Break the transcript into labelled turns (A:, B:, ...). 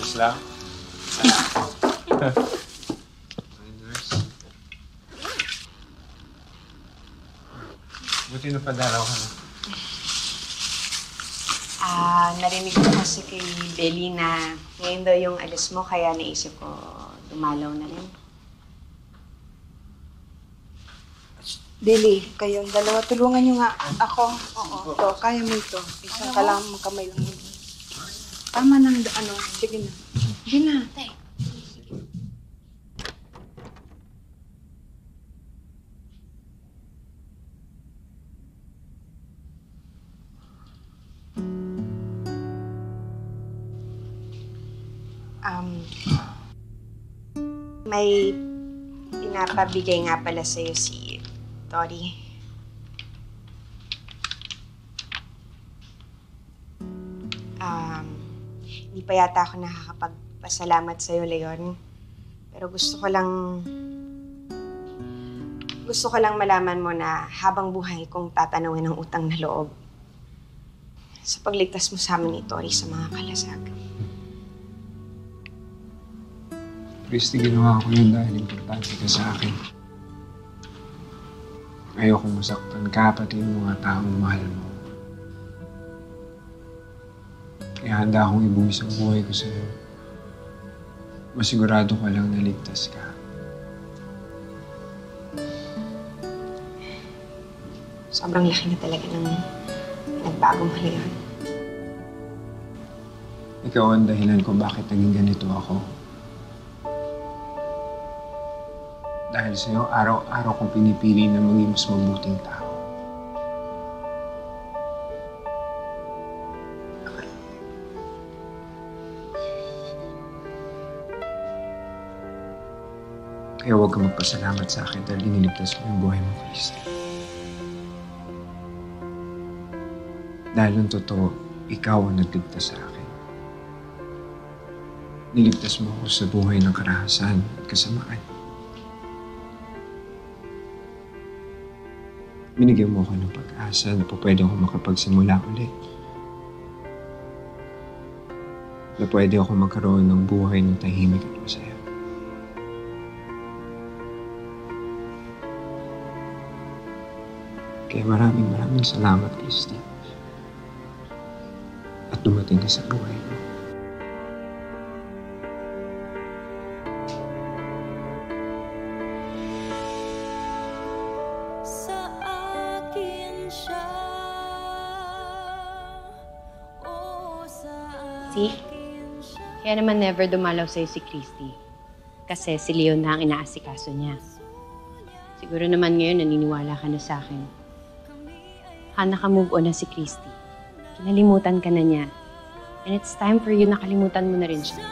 A: Ayos lang. Buti na padalaw ka na.
B: Narinig ko kasi kay Belly na ngayon daw yung alis mo, kaya naisip ko dumalaw na rin.
C: Belly, kayong dalawa, tulungan nyo nga ako. Oo, to, kaya mo ito. Isang kalam, kamay lang mo. Tama na, sige na. Sige na.
B: May pinapabigay nga pala sa'yo si Tori. Hindi pa yata ako nakakapagpasalamat sa'yo, Leon. Pero gusto ko lang malaman mo na habang buhay kong tatanawin ng utang na loob sa pagligtas mo sa amin ni Tori sa mga kalasag.
A: Christy, ginawa ko yun dahil importante ka sa akin. Ayokong masaktan ka, pati yung mga taong mahal mo. Kaya handa akong ibuwis ang buhay ko sa'yo. Masigurado ka lang na ligtas ka.
B: Sobrang laki na talaga ng nagbago mo, Leon.
A: Ikaw ang dahilan kung bakit naging ganito ako. Dahil sa'yo, araw-araw kong pinipili na maging mas mabuting tao. Kaya huwag kang magpasalamat sa akin dahil iniligtas mo yung buhay mo, Christy. Dahil ang totoo, ikaw ang nagligtas sa akin. Niligtas mo ako sa buhay ng karahasan at kasamaan. Binigyan mo ako ng pag-asa na pwede ako makapagsimula ulit. Na pwede ako magkaroon ng buhay ng tahimik at masaya. Kaya maraming salamat, Christy. At dumating ka sa buhay mo.
B: See? Kaya naman never dumalaw sa'yo si Christy. Kasi si Leon na ang inaasikaso niya. Siguro naman ngayon naniniwala ka na sa akin. Naka-move on na si Christy. Kinalimutan ka na niya. And it's time for you na kalimutan mo na rin siya.